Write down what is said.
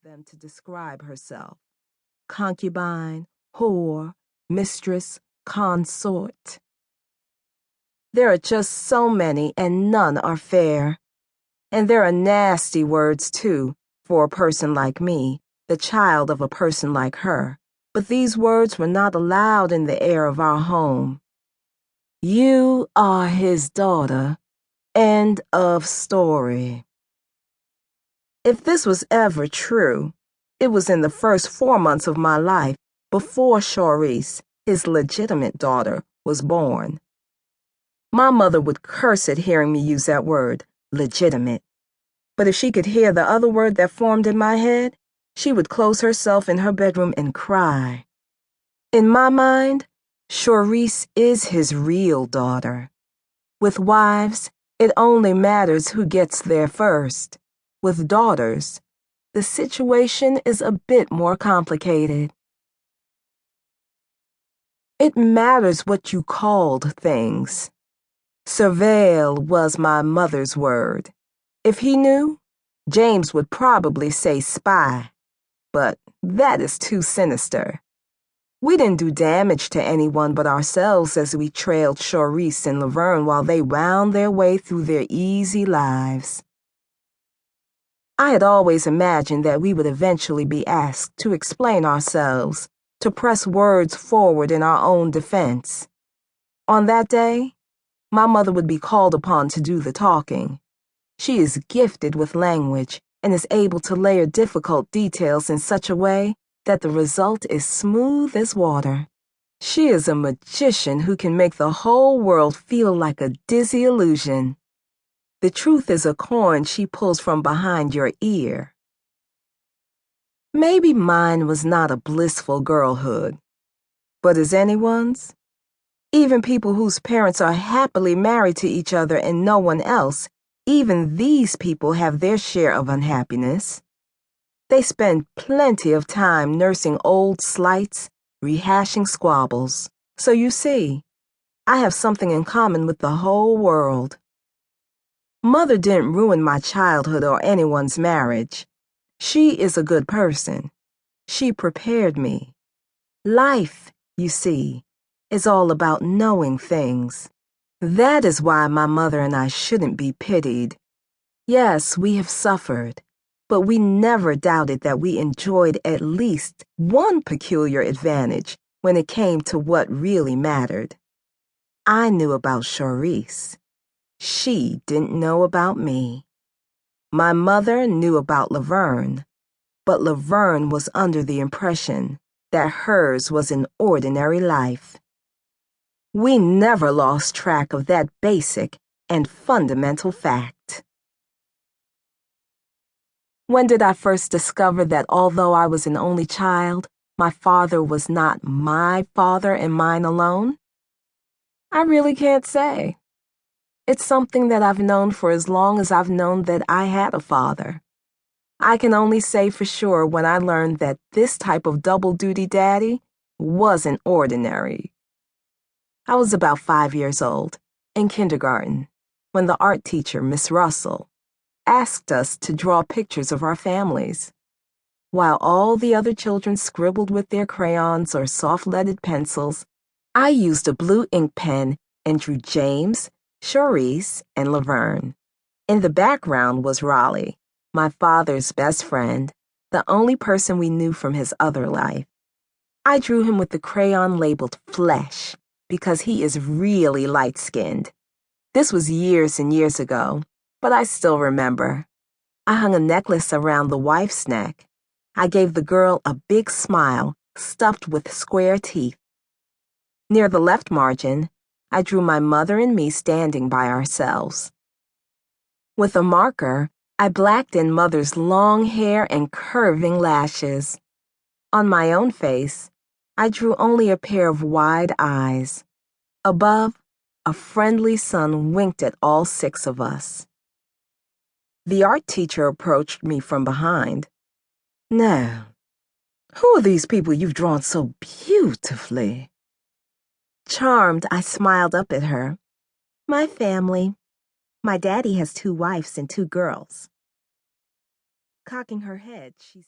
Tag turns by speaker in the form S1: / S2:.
S1: them to describe herself: concubine, whore, mistress, consort. There are just so many, and none are fair. And there are nasty words, too, for a person like me, the child of a person like her. But these words were not allowed in the air of our home. You are his daughter. End of story. If this was ever true, it was in the first 4 months of my life, before Chaurisse, his legitimate daughter, was born. My mother would curse at hearing me use that word, legitimate. But if she could hear the other word that formed in my head, she would close herself in her bedroom and cry. In my mind, Chaurisse is his real daughter. With wives, it only matters who gets there first. With daughters, the situation is a bit more complicated. It matters what you called things. Surveil was my mother's word. If he knew, James would probably say spy, but that is too sinister. We didn't do damage to anyone but ourselves as we trailed Chaurisse and Laverne while they wound their way through their easy lives. I had always imagined that we would eventually be asked to explain ourselves, to press words forward in our own defense. On that day, my mother would be called upon to do the talking. She is gifted with language and is able to layer difficult details in such a way that the result is smooth as water. She is a magician who can make the whole world feel like a dizzy illusion. The truth is a coin she pulls from behind your ear. Maybe mine was not a blissful girlhood, but is anyone's? Even people whose parents are happily married to each other and no one else, even these people have their share of unhappiness. They spend plenty of time nursing old slights, rehashing squabbles. So you see, I have something in common with the whole world. Mother didn't ruin my childhood or anyone's marriage. She is a good person. She prepared me. Life, you see, is all about knowing things. That is why my mother and I shouldn't be pitied. Yes, we have suffered, but we never doubted that we enjoyed at least one peculiar advantage when it came to what really mattered. I knew about Chaurisse. She didn't know about me. My mother knew about Laverne, but Laverne was under the impression that hers was an ordinary life. We never lost track of that basic and fundamental fact. When did I first discover that although I was an only child, my father was not my father and mine alone? I really can't say. It's something that I've known for as long as I've known that I had a father. I can only say for sure when I learned that this type of double-duty daddy wasn't ordinary. I was about 5 years old, in kindergarten, when the art teacher, Miss Russell, asked us to draw pictures of our families. While all the other children scribbled with their crayons or soft-leaded pencils, I used a blue ink pen and drew James, Chaurisse, and Laverne. In the background was Raleigh, my father's best friend, the only person we knew from his other life. I drew him with the crayon labeled Flesh, because he is really light-skinned. This was years and years ago, but I still remember. I hung a necklace around the wife's neck. I gave the girl a big smile stuffed with square teeth. Near the left margin, I drew my mother and me standing by ourselves. With a marker, I blacked in Mother's long hair and curving lashes. On my own face, I drew only a pair of wide eyes. Above, a friendly sun winked at all 6 of us. The art teacher approached me from behind. "Now, who are these people you've drawn so beautifully?" Charmed, I smiled up at her. "My family. My daddy has 2 wives and 2 girls." Cocking her head, she